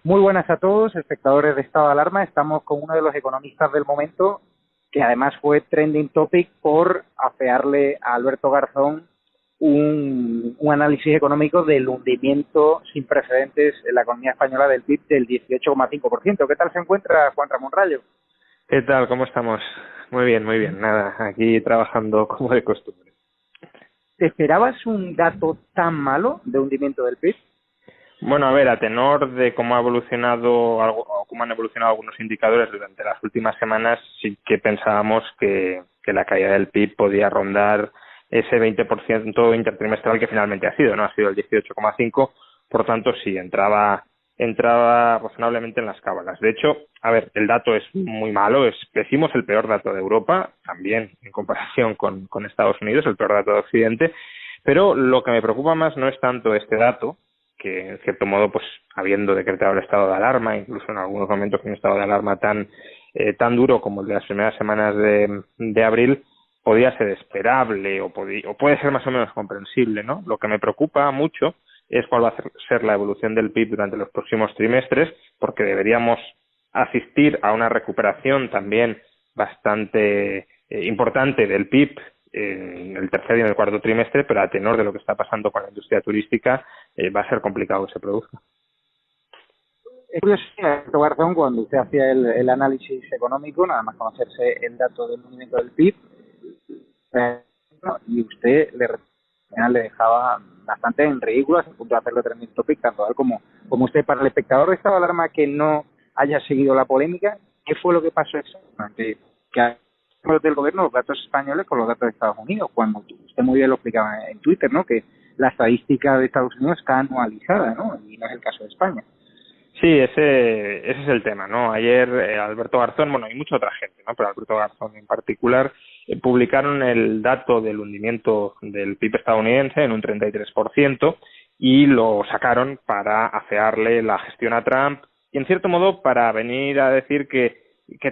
Muy buenas a todos, espectadores de Estado de Alarma. Estamos con uno de los economistas del momento, que además fue trending topic por afearle a Alberto Garzón un análisis económico del hundimiento sin precedentes en la economía española del PIB del 18,5%. ¿Qué tal se encuentra Juan Ramón Rayo? ¿Qué tal? ¿Cómo estamos? Muy bien, muy bien. Nada, aquí trabajando como de costumbre. ¿Te esperabas un dato tan malo de hundimiento del PIB? Bueno, a ver, a tenor de cómo ha evolucionado o cómo han evolucionado algunos indicadores durante las últimas semanas, sí que pensábamos que la caída del PIB podía rondar ese 20% intertrimestral que finalmente ha sido, ¿no? Ha sido el 18,5%, por tanto sí, entraba razonablemente en las cábalas. De hecho, a ver, el dato es muy malo, decimos el peor dato de Europa, también en comparación con Estados Unidos, el peor dato de Occidente, pero lo que me preocupa más no es tanto este dato, que en cierto modo, pues habiendo decretado el estado de alarma, incluso en algunos momentos un estado de alarma tan duro como el de las primeras semanas de abril, podía ser esperable o puede ser más o menos comprensible, ¿no? Lo que me preocupa mucho es cuál va a ser la evolución del PIB durante los próximos trimestres, porque deberíamos asistir a una recuperación también bastante importante del PIB en el tercer y en el cuarto trimestre, pero a tenor de lo que está pasando con la industria turística, va a ser complicado que se produzca. Es curioso, Alberto Garzón, cuando usted hacía el análisis económico, nada más conocerse el dato del hundimiento del PIB, y usted al final le dejaba bastante en ridículo a punto de hacerlo trending topic, tanto él como usted. Para el espectador de Estado de Alarma que no haya seguido la polémica, ¿qué fue lo que pasó exactamente? Que del gobierno los datos españoles con los datos de Estados Unidos, cuando usted muy bien lo explicaba en Twitter, ¿no? Que la estadística de Estados Unidos está anualizada, ¿no? Y no es el caso de España. Sí, ese es el tema, ¿no? Ayer Alberto Garzón, bueno, y mucha otra gente, ¿no? Pero Alberto Garzón en particular, publicaron el dato del hundimiento del PIB estadounidense en un 33% y lo sacaron para afearle la gestión a Trump y en cierto modo para venir a decir que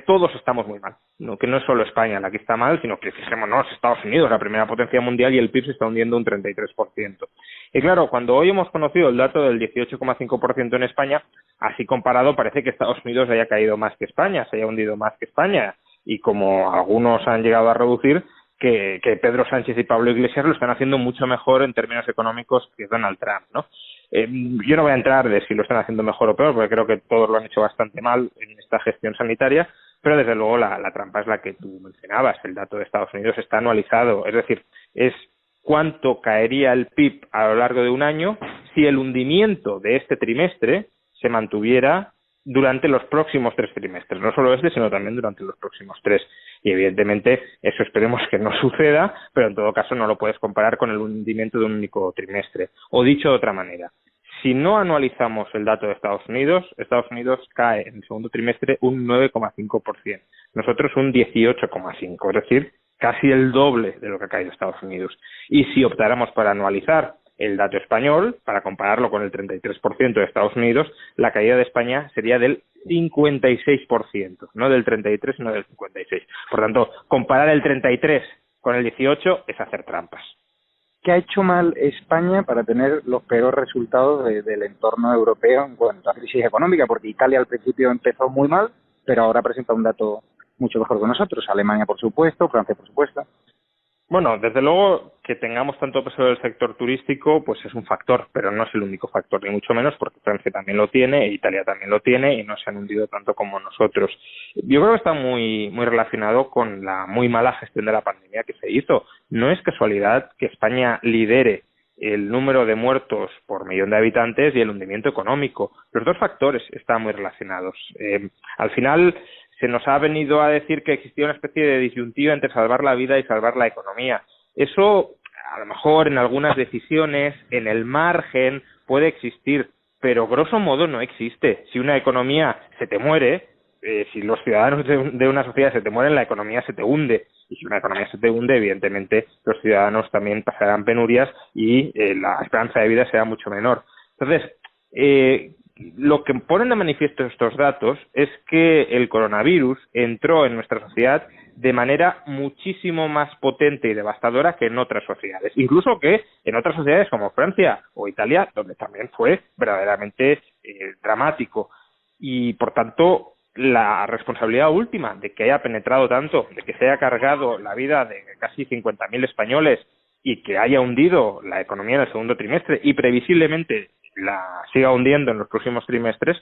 todos estamos muy mal, ¿no? Que no es solo España la que está mal, sino que fijémonos, Estados Unidos, la primera potencia mundial, y el PIB se está hundiendo un 33%. Y claro, cuando hoy hemos conocido el dato del 18,5% en España, así comparado parece que Estados Unidos haya caído más que España, se haya hundido más que España, y como algunos han llegado a reducir, que Pedro Sánchez y Pablo Iglesias lo están haciendo mucho mejor en términos económicos que Donald Trump, ¿no? Yo no voy a entrar de si lo están haciendo mejor o peor, porque creo que todos lo han hecho bastante mal en esta gestión sanitaria, pero desde luego la trampa es la que tú mencionabas. El dato de Estados Unidos está anualizado, es decir, es cuánto caería el PIB a lo largo de un año si el hundimiento de este trimestre se mantuviera durante los próximos 3 trimestres, no solo este, sino también durante los próximos 3. Y evidentemente eso esperemos que no suceda, pero en todo caso no lo puedes comparar con el hundimiento de un único trimestre. O dicho de otra manera, si no anualizamos el dato de Estados Unidos cae en el segundo trimestre un 9,5%, nosotros un 18,5%, es decir, casi el doble de lo que ha caído Estados Unidos. Y si optáramos por anualizar el dato español, para compararlo con el 33% de Estados Unidos, la caída de España sería del 56%, no del 33, sino del 56%. Por tanto, comparar el 33 con el 18 es hacer trampas. ¿Qué ha hecho mal España para tener los peores resultados del entorno europeo en cuanto a crisis económica? Porque Italia al principio empezó muy mal, pero ahora presenta un dato mucho mejor que nosotros. Alemania, por supuesto, Francia, por supuesto. Bueno, desde luego que tengamos tanto peso del sector turístico, pues es un factor, pero no es el único factor, ni mucho menos, porque Francia también lo tiene, e Italia también lo tiene, y no se han hundido tanto como nosotros. Yo creo que está muy relacionado con la muy mala gestión de la pandemia que se hizo. No es casualidad que España lidere el número de muertos por millón de habitantes y el hundimiento económico. Los dos factores están muy relacionados. Al final se nos ha venido a decir que existía una especie de disyuntiva entre salvar la vida y salvar la economía. Eso, a lo mejor, en algunas decisiones, en el margen, puede existir, pero grosso modo no existe. Si una economía se te muere, si los ciudadanos de una sociedad se te mueren, la economía se te hunde. Y si una economía se te hunde, evidentemente los ciudadanos también pasarán penurias y la esperanza de vida será mucho menor. Entonces, lo que ponen de manifiesto estos datos es que el coronavirus entró en nuestra sociedad de manera muchísimo más potente y devastadora que en otras sociedades, incluso que en otras sociedades como Francia o Italia, donde también fue verdaderamente dramático. Y, por tanto, la responsabilidad última de que haya penetrado tanto, de que se haya cargado la vida de casi 50.000 españoles y que haya hundido la economía en el segundo trimestre y previsiblemente la siga hundiendo en los próximos trimestres,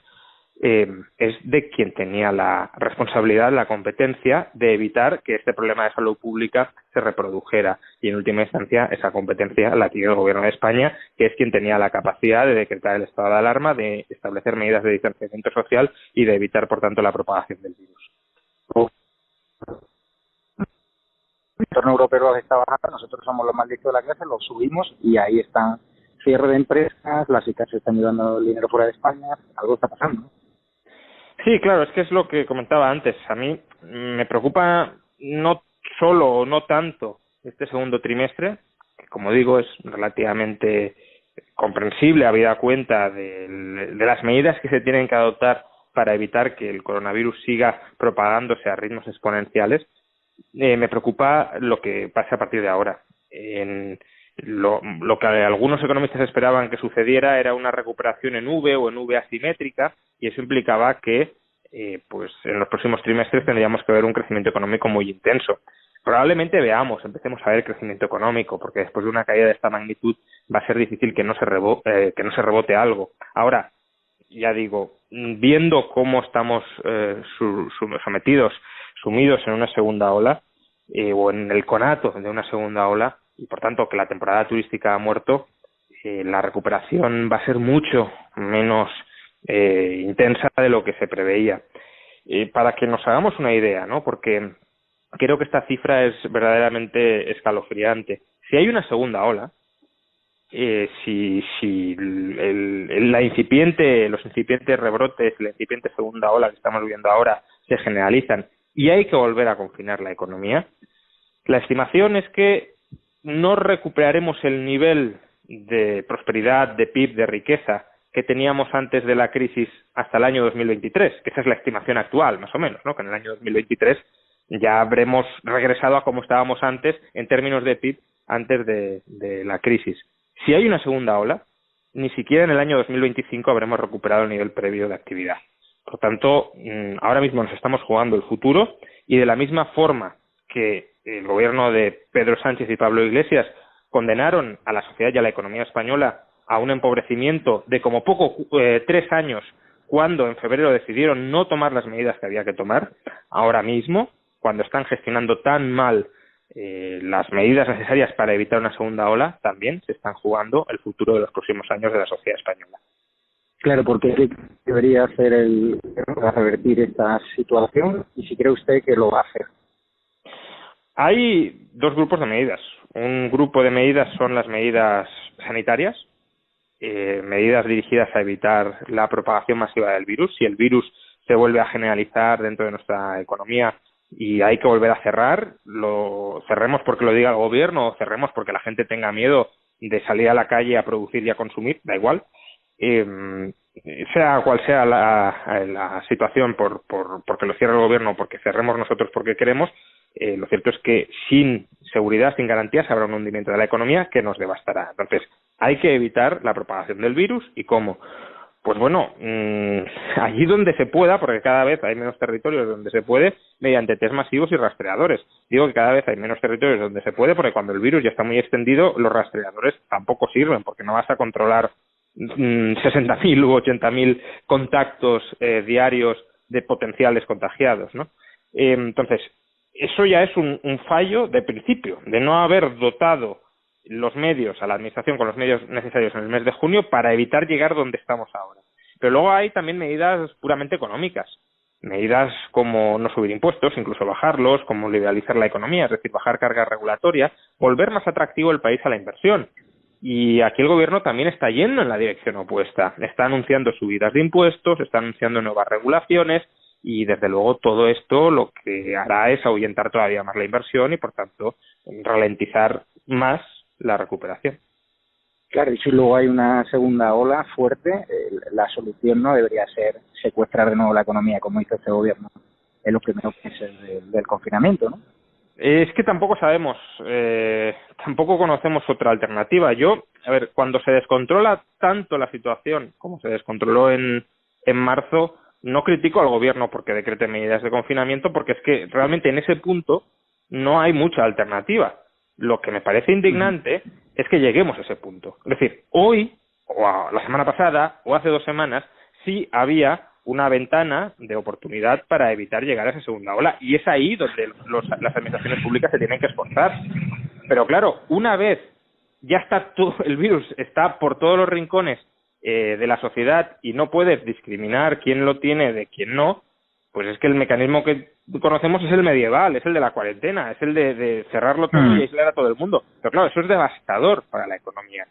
es de quien tenía la responsabilidad, la competencia de evitar que este problema de salud pública se reprodujera. Y en última instancia, esa competencia la tiene el Gobierno de España, que es quien tenía la capacidad de decretar el estado de alarma, de establecer medidas de distanciamiento social y de evitar, por tanto, la propagación del virus. El entorno europeo los está bajando, nosotros somos los malditos de la clase, los subimos y ahí están cierre de empresas, las ICAs se están llevando el dinero fuera de España, algo está pasando, ¿no? Sí, claro, es que es lo que comentaba antes. A mí me preocupa no solo o no tanto este segundo trimestre, que como digo es relativamente comprensible habida cuenta de las medidas que se tienen que adoptar para evitar que el coronavirus siga propagándose a ritmos exponenciales. Me preocupa lo que pase a partir de ahora. Lo que algunos economistas esperaban que sucediera era una recuperación en V o en V asimétrica, y eso implicaba que pues en los próximos trimestres tendríamos que ver un crecimiento económico muy intenso. Probablemente empecemos a ver crecimiento económico, porque después de una caída de esta magnitud va a ser difícil que no se rebote algo. Ahora, ya digo, viendo cómo estamos sumidos en una segunda ola, o en el conato de una segunda ola, y por tanto que la temporada turística ha muerto, la recuperación va a ser mucho menos intensa de lo que se preveía. Para que nos hagamos una idea, ¿no? Porque creo que esta cifra es verdaderamente escalofriante. Si hay una segunda ola, si los incipientes rebrotes, la incipiente segunda ola que estamos viviendo ahora se generalizan y hay que volver a confinar la economía, la estimación es que no recuperaremos el nivel de prosperidad, de PIB, de riqueza que teníamos antes de la crisis hasta el año 2023, que esa es la estimación actual, más o menos, ¿no? Que en el año 2023 ya habremos regresado a como estábamos antes en términos de PIB antes de la crisis. Si hay una segunda ola, ni siquiera en el año 2025 habremos recuperado el nivel previo de actividad. Por tanto, ahora mismo nos estamos jugando el futuro, y de la misma forma que el gobierno de Pedro Sánchez y Pablo Iglesias condenaron a la sociedad y a la economía española a un empobrecimiento de como poco 3 años, cuando en febrero decidieron no tomar las medidas que había que tomar, ahora mismo, cuando están gestionando tan mal las medidas necesarias para evitar una segunda ola, también se están jugando el futuro de los próximos años de la sociedad española. Claro, porque debería hacer para revertir esta situación, y si cree usted que lo va a hacer. Hay dos grupos de medidas. Un grupo de medidas son las medidas sanitarias, medidas dirigidas a evitar la propagación masiva del virus. Si el virus se vuelve a generalizar dentro de nuestra economía y hay que volver a cerrar, lo cerremos porque lo diga el gobierno o cerremos porque la gente tenga miedo de salir a la calle a producir y a consumir, da igual. Sea cual sea la situación, porque lo cierre el gobierno o porque cerremos nosotros porque queremos, lo cierto es que sin seguridad, sin garantías, habrá un hundimiento de la economía que nos devastará. Entonces, hay que evitar la propagación del virus. ¿Y cómo? Pues bueno, allí donde se pueda, porque cada vez hay menos territorios donde se puede, mediante test masivos y rastreadores. Digo que cada vez hay menos territorios donde se puede, porque cuando el virus ya está muy extendido, los rastreadores tampoco sirven, porque no vas a controlar 60.000 u 80.000 contactos diarios de potenciales contagiados, ¿no? Entonces, eso ya es un fallo de principio, de no haber dotado los medios a la administración con los medios necesarios en el mes de junio para evitar llegar donde estamos ahora. Pero luego hay también medidas puramente económicas, medidas como no subir impuestos, incluso bajarlos, como liberalizar la economía, es decir, bajar cargas regulatorias, volver más atractivo el país a la inversión. Y aquí el gobierno también está yendo en la dirección opuesta. Está anunciando subidas de impuestos, está anunciando nuevas regulaciones, y desde luego todo esto lo que hará es ahuyentar todavía más la inversión y por tanto ralentizar más la recuperación. Claro, y si luego hay una segunda ola fuerte, la solución no debería ser secuestrar de nuevo la economía, como hizo este gobierno en los primeros meses del confinamiento, ¿no? Es que tampoco sabemos, tampoco conocemos otra alternativa. A ver, cuando se descontrola tanto la situación como se descontroló en marzo, no critico al gobierno porque decrete medidas de confinamiento, porque es que realmente en ese punto no hay mucha alternativa. Lo que me parece indignante es que lleguemos a ese punto. Es decir, hoy, la semana pasada, o hace 2 semanas, sí había una ventana de oportunidad para evitar llegar a esa segunda ola, y es ahí donde las administraciones públicas se tienen que esforzar. Pero claro, una vez ya está todo el virus, está por todos los rincones de la sociedad y no puedes discriminar quién lo tiene de quién no, pues es que el mecanismo que conocemos es el medieval, es el de la cuarentena, es el de cerrarlo todo y aislar a todo el mundo. Pero claro, eso es devastador para la economía.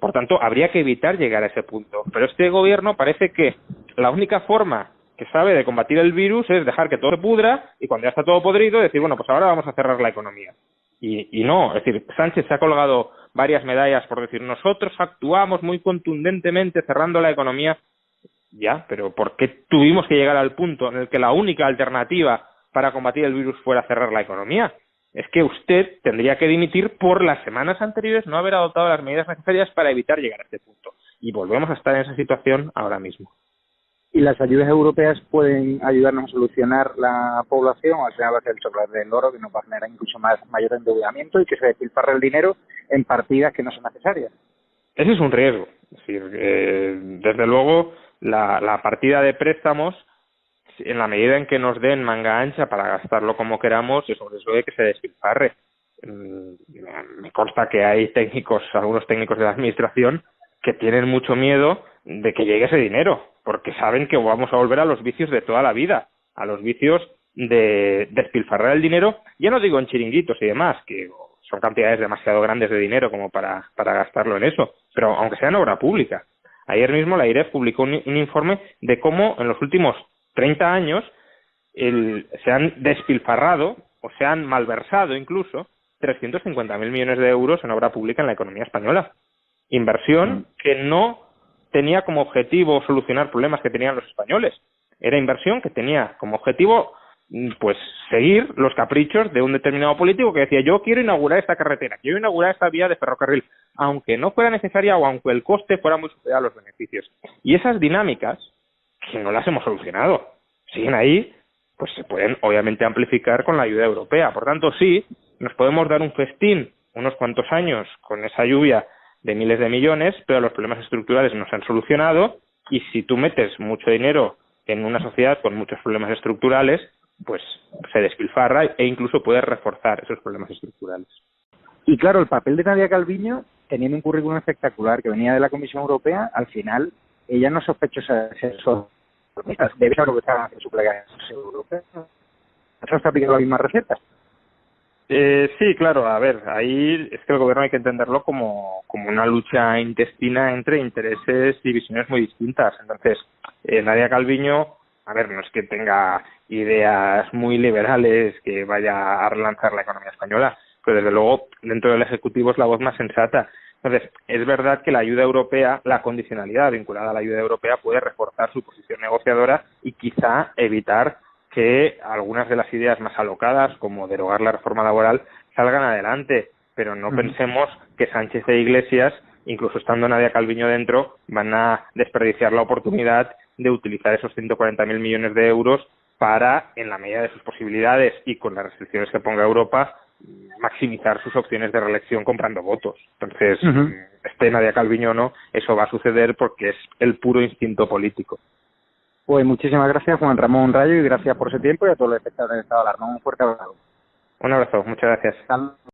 Por tanto, habría que evitar llegar a ese punto. Pero este gobierno parece que la única forma que sabe de combatir el virus es dejar que todo se pudra y cuando ya está todo podrido decir, bueno, pues ahora vamos a cerrar la economía. Y no, es decir, Sánchez se ha colgado varias medallas por decir, nosotros actuamos muy contundentemente cerrando la economía. Ya, pero ¿por qué tuvimos que llegar al punto en el que la única alternativa para combatir el virus fuera cerrar la economía? Es que usted tendría que dimitir por las semanas anteriores no haber adoptado las medidas necesarias para evitar llegar a este punto. Y volvemos a estar en esa situación ahora mismo. ¿Y las ayudas europeas pueden ayudarnos a solucionar la población? Al final va a ser el chocolate del oro, que nos va a generar incluso mayor endeudamiento y que se despilfarre el dinero en partidas que no son necesarias. Ese es un riesgo. Es decir, desde luego, la partida de préstamos, en la medida en que nos den manga ancha para gastarlo como queramos, es sobre eso de que se despilfarre. Me consta que hay algunos técnicos de la administración que tienen mucho miedo de que llegue ese dinero, porque saben que vamos a volver a los vicios de toda la vida, a los vicios de despilfarrar el dinero, ya no digo en chiringuitos y demás, que son cantidades demasiado grandes de dinero como para gastarlo en eso, pero aunque sea en obra pública. Ayer mismo la IREF publicó un informe de cómo en los últimos 30 años se han despilfarrado o se han malversado incluso 350.000 millones de euros en obra pública en la economía española. Inversión que no tenía como objetivo solucionar problemas que tenían los españoles. Era inversión que tenía como objetivo pues seguir los caprichos de un determinado político que decía, yo quiero inaugurar esta carretera, quiero inaugurar esta vía de ferrocarril, aunque no fuera necesaria o aunque el coste fuera muy superior a los beneficios. Y esas dinámicas, que no las hemos solucionado, siguen ahí, pues se pueden obviamente amplificar con la ayuda europea. Por tanto, sí, nos podemos dar un festín unos cuantos años con esa lluvia de miles de millones, pero los problemas estructurales no se han solucionado, y si tú metes mucho dinero en una sociedad con muchos problemas estructurales, pues se despilfarra e incluso puede reforzar esos problemas estructurales. Y claro, el papel de Nadia Calviño, teniendo un currículum espectacular que venía de la Comisión Europea, al final ella no sospechosa de ser debe saber lo que está en su plegaria europea. ¿No está aplicando las mismas recetas? Sí, claro, a ver, ahí es que el gobierno hay que entenderlo como una lucha intestina entre intereses y visiones muy distintas. Entonces, Nadia Calviño, a ver, no es que tenga ideas muy liberales que vaya a relanzar la economía española, pero desde luego dentro del Ejecutivo es la voz más sensata. Entonces, es verdad que la ayuda europea, la condicionalidad vinculada a la ayuda europea puede reforzar su posición negociadora y quizá evitar que algunas de las ideas más alocadas, como derogar la reforma laboral, salgan adelante. Pero no pensemos que Sánchez e Iglesias, incluso estando Nadia Calviño dentro, van a desperdiciar la oportunidad de utilizar esos 140.000 millones de euros para, en la medida de sus posibilidades y con las restricciones que ponga Europa, maximizar sus opciones de reelección comprando votos. Entonces, esté Nadia Calviño o no, eso va a suceder porque es el puro instinto político. Pues muchísimas gracias, Juan Ramón Rayo, y gracias por ese tiempo y a todos los espectadores de Estado de Alarma. Un fuerte abrazo. Un abrazo, muchas gracias.